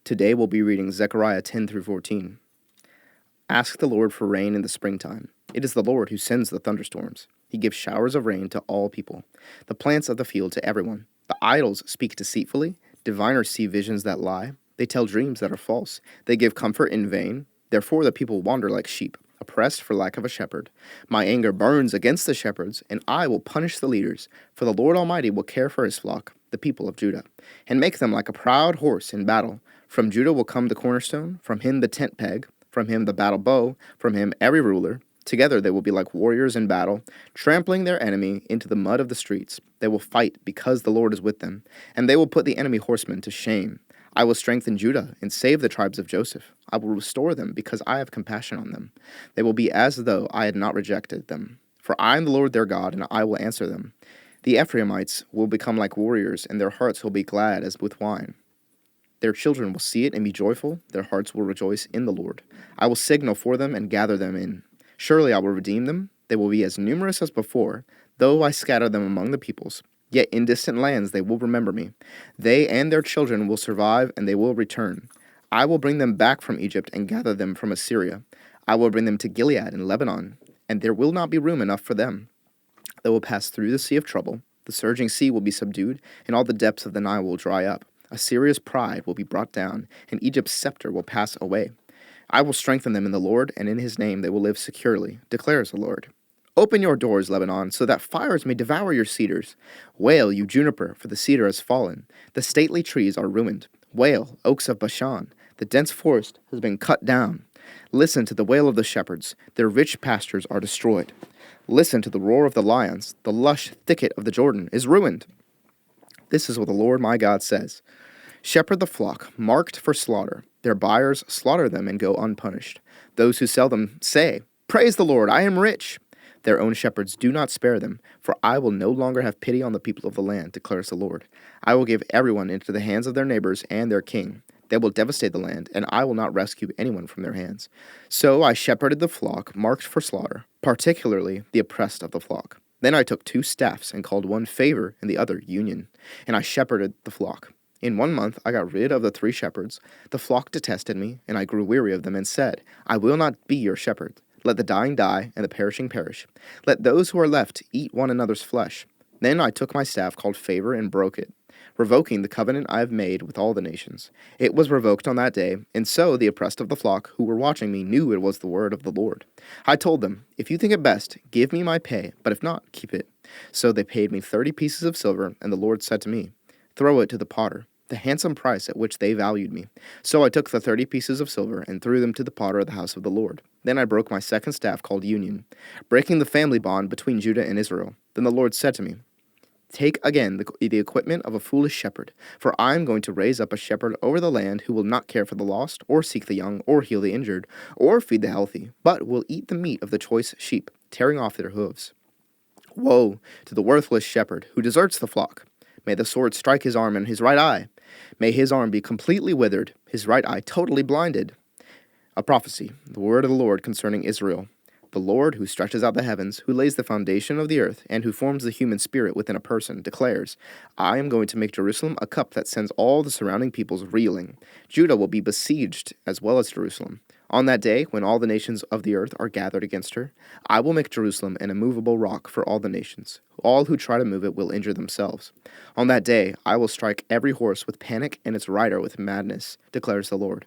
Today we'll be reading Zechariah 10 through 14. Ask the Lord for rain in the springtime. It is the Lord who sends the thunderstorms. He gives showers of rain to all people, the plants of the field to everyone. The idols speak deceitfully, diviners see visions that lie. They tell dreams that are false. They give comfort in vain. Therefore the people wander like sheep, oppressed for lack of a shepherd. My anger burns against the shepherds, and I will punish the leaders. For the Lord Almighty will care for his flock, the people of Judah, and make them like a proud horse in battle. From Judah will come the cornerstone, from him the tent peg, from him the battle bow, from him every ruler. Together they will be like warriors in battle, trampling their enemy into the mud of the streets. They will fight because the Lord is with them, and they will put the enemy horsemen to shame. I will strengthen Judah and save the tribes of Joseph. I will restore them because I have compassion on them. They will be as though I had not rejected them. For I am the Lord their God, and I will answer them. The Ephraimites will become like warriors, and their hearts will be glad as with wine. Their children will see it and be joyful. Their hearts will rejoice in the Lord. I will signal for them and gather them in. Surely I will redeem them. They will be as numerous as before, though I scatter them among the peoples. Yet in distant lands they will remember me. They and their children will survive, and they will return. I will bring them back from Egypt and gather them from Assyria. I will bring them to Gilead and Lebanon, and there will not be room enough for them. They will pass through the sea of trouble. The surging sea will be subdued, and all the depths of the Nile will dry up. Assyria's pride will be brought down, and Egypt's scepter will pass away. I will strengthen them in the Lord, and in his name they will live securely, declares the Lord. Open your doors, Lebanon, so that fires may devour your cedars. Wail, you juniper, for the cedar has fallen. The stately trees are ruined. Wail, oaks of Bashan, the dense forest has been cut down. Listen to the wail of the shepherds, their rich pastures are destroyed. Listen to the roar of the lions, the lush thicket of the Jordan is ruined. This is what the Lord my God says. Shepherd the flock, marked for slaughter. Their buyers slaughter them and go unpunished. Those who sell them say, Praise the Lord, I am rich. Their own shepherds do not spare them, for I will no longer have pity on the people of the land, declares the Lord. I will give everyone into the hands of their neighbors and their king. They will devastate the land, and I will not rescue anyone from their hands. So I shepherded the flock marked for slaughter, particularly the oppressed of the flock. Then I took 2 staffs and called one favor and the other union, and I shepherded the flock. In 1 month I got rid of the 3 shepherds. The flock detested me, and I grew weary of them and said, I will not be your shepherd. Let the dying die, and the perishing perish. Let those who are left eat one another's flesh. Then I took my staff called favor and broke it, revoking the covenant I have made with all the nations. It was revoked on that day, and so the oppressed of the flock who were watching me knew it was the word of the Lord. I told them, If you think it best, give me my pay, but if not, keep it. So they paid me 30 pieces of silver, and the Lord said to me, Throw it to the potter, the handsome price at which they valued me. So I took the 30 pieces of silver and threw them to the potter of the house of the Lord. Then I broke my second staff called union, breaking the family bond between Judah and Israel. Then the Lord said to me, Take again the equipment of a foolish shepherd, for I am going to raise up a shepherd over the land who will not care for the lost, or seek the young, or heal the injured, or feed the healthy, but will eat the meat of the choice sheep, tearing off their hooves. Woe to the worthless shepherd who deserts the flock. May the sword strike his arm and his right eye. May his arm be completely withered, his right eye totally blinded. A prophecy, the word of the Lord concerning Israel. The Lord, who stretches out the heavens, who lays the foundation of the earth, and who forms the human spirit within a person, declares, I am going to make Jerusalem a cup that sends all the surrounding peoples reeling. Judah will be besieged as well as Jerusalem. On that day, when all the nations of the earth are gathered against her, I will make Jerusalem an immovable rock for all the nations. All who try to move it will injure themselves. On that day, I will strike every horse with panic and its rider with madness, declares the Lord.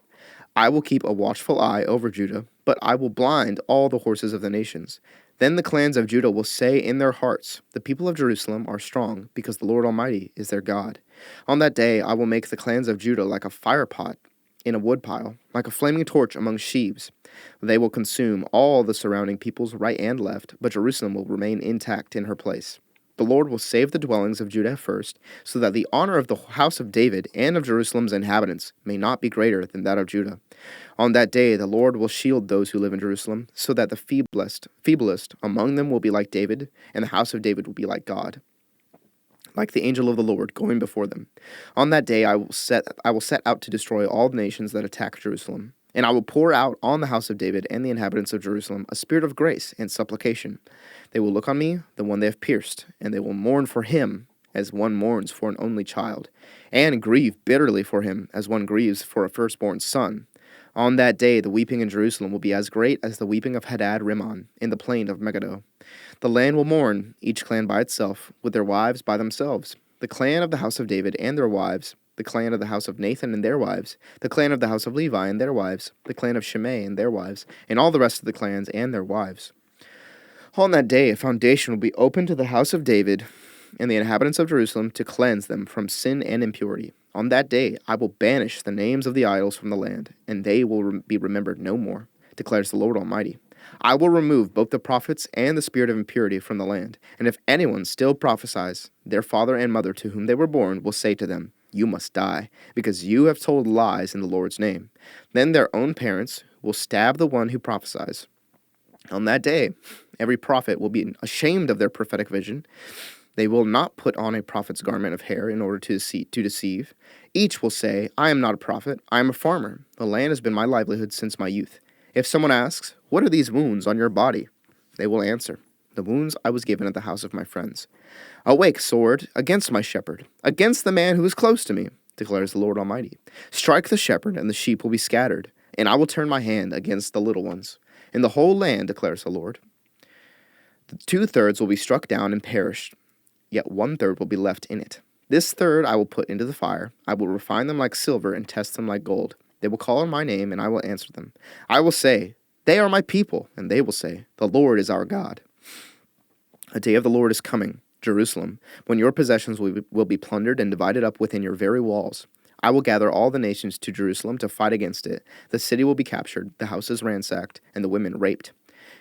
I will keep a watchful eye over Judah, but I will blind all the horses of the nations. Then the clans of Judah will say in their hearts, The people of Jerusalem are strong, because the Lord Almighty is their God. On that day I will make the clans of Judah like a firepot in a woodpile, like a flaming torch among sheaves. They will consume all the surrounding peoples right and left, but Jerusalem will remain intact in her place. The Lord will save the dwellings of Judah first, so that the honor of the house of David and of Jerusalem's inhabitants may not be greater than that of Judah. On that day the Lord will shield those who live in Jerusalem, so that the feeblest among them will be like David, and the house of David will be like God, like the angel of the Lord going before them. On that day I will set out to destroy all the nations that attack Jerusalem. And I will pour out on the house of David and the inhabitants of Jerusalem a spirit of grace and supplication. They will look on me, the one they have pierced, and they will mourn for him as one mourns for an only child, and grieve bitterly for him as one grieves for a firstborn son. On that day the weeping in Jerusalem will be as great as the weeping of Hadad Rimmon in the plain of Megiddo. The land will mourn, each clan by itself, with their wives by themselves. The clan of the house of David and their wives, the clan of the house of Nathan and their wives, the clan of the house of Levi and their wives, the clan of Shimei and their wives, and all the rest of the clans and their wives. On that day a foundation will be opened to the house of David and the inhabitants of Jerusalem to cleanse them from sin and impurity. On that day I will banish the names of the idols from the land, and they will be remembered no more, declares the Lord Almighty. I will remove both the prophets and the spirit of impurity from the land, and if anyone still prophesies, their father and mother to whom they were born will say to them, You must die, because you have told lies in the Lord's name. Then their own parents will stab the one who prophesies. On that day, every prophet will be ashamed of their prophetic vision. They will not put on a prophet's garment of hair in order to deceive. Each will say, I am not a prophet, I am a farmer. The land has been my livelihood since my youth. If someone asks, What are these wounds on your body? They will answer, The wounds I was given at the house of my friends. Awake, sword, against my shepherd, against the man who is close to me, declares the Lord Almighty. Strike the shepherd, and the sheep will be scattered, and I will turn my hand against the little ones. In the whole land, declares the Lord, the 2/3 will be struck down and perished, yet 1/3 will be left in it. This third I will put into the fire. I will refine them like silver and test them like gold. They will call on my name, and I will answer them. I will say, They are my people, and they will say, The Lord is our God. A day of the Lord is coming, Jerusalem, when your possessions will be plundered and divided up within your very walls. I will gather all the nations to Jerusalem to fight against it. The city will be captured, the houses ransacked, and the women raped.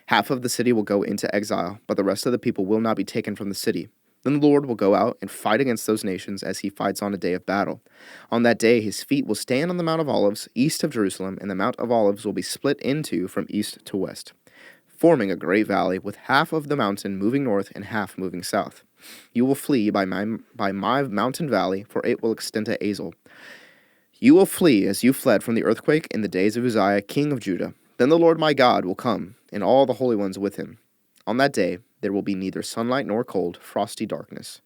Half of the city will go into exile, but the rest of the people will not be taken from the city. Then the Lord will go out and fight against those nations as he fights on a day of battle. On that day his feet will stand on the Mount of Olives, east of Jerusalem, and the Mount of Olives will be split into from east to west, forming a great valley, with half of the mountain moving north and half moving south. You will flee by my mountain valley, for it will extend to Azel. You will flee as you fled from the earthquake in the days of Uzziah, king of Judah. Then the Lord my God will come, and all the holy ones with him. On that day there will be neither sunlight nor cold, frosty darkness.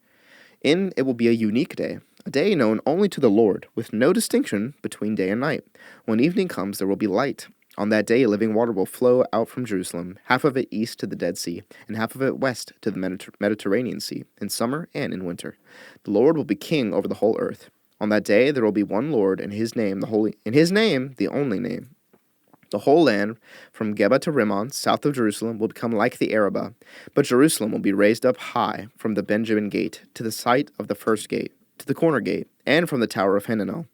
It will be a unique day, a day known only to the Lord, with no distinction between day and night. When evening comes, there will be light. On that day living water will flow out from Jerusalem, half of it east to the Dead Sea, and half of it west to the Mediterranean Sea, in summer and in winter. The Lord will be king over the whole earth. On that day there will be one Lord, and his name the only name. The whole land, from Geba to Rimmon, south of Jerusalem, will become like the Arabah, but Jerusalem will be raised up high from the Benjamin gate to the site of the first gate, to the corner gate, and from the tower of Hananel,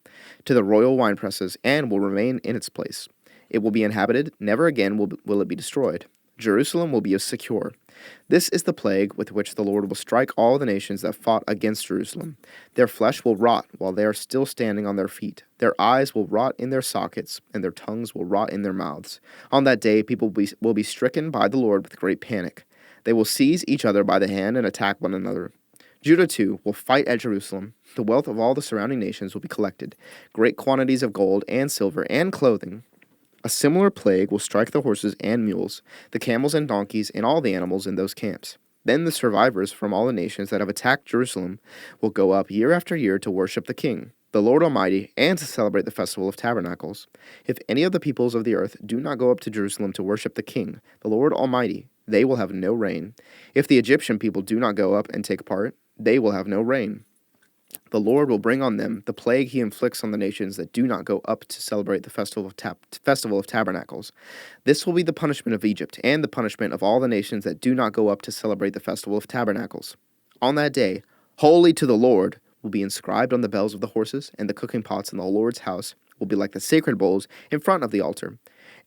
to the royal winepresses, and will remain in its place. It will be inhabited, never again will it be destroyed. Jerusalem will be secure. This is the plague with which the Lord will strike all the nations that fought against Jerusalem. Their flesh will rot while they are still standing on their feet. Their eyes will rot in their sockets, and their tongues will rot in their mouths. On that day people will be stricken by the Lord with great panic. They will seize each other by the hand and attack one another. Judah, too, will fight at Jerusalem. The wealth of all the surrounding nations will be collected, great quantities of gold and silver and clothing. A similar plague will strike the horses and mules, the camels and donkeys, and all the animals in those camps. Then the survivors from all the nations that have attacked Jerusalem will go up year after year to worship the King, the Lord Almighty, and to celebrate the Festival of Tabernacles. If any of the peoples of the earth do not go up to Jerusalem to worship the King, the Lord Almighty, they will have no rain. If the Egyptian people do not go up and take part, they will have no rain. The Lord will bring on them the plague he inflicts on the nations that do not go up to celebrate the Festival of Tabernacles. This will be the punishment of Egypt and the punishment of all the nations that do not go up to celebrate the Festival of Tabernacles. On that day, Holy to the Lord will be inscribed on the bells of the horses, and the cooking pots in the Lord's house will be like the sacred bowls in front of the altar.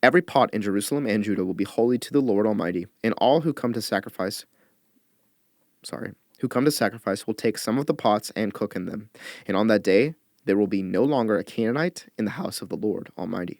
Every pot in Jerusalem and Judah will be holy to the Lord Almighty, and all who come to sacrifice will take some of the pots and cook in them. And on that day there will be no longer a Canaanite in the house of the Lord Almighty.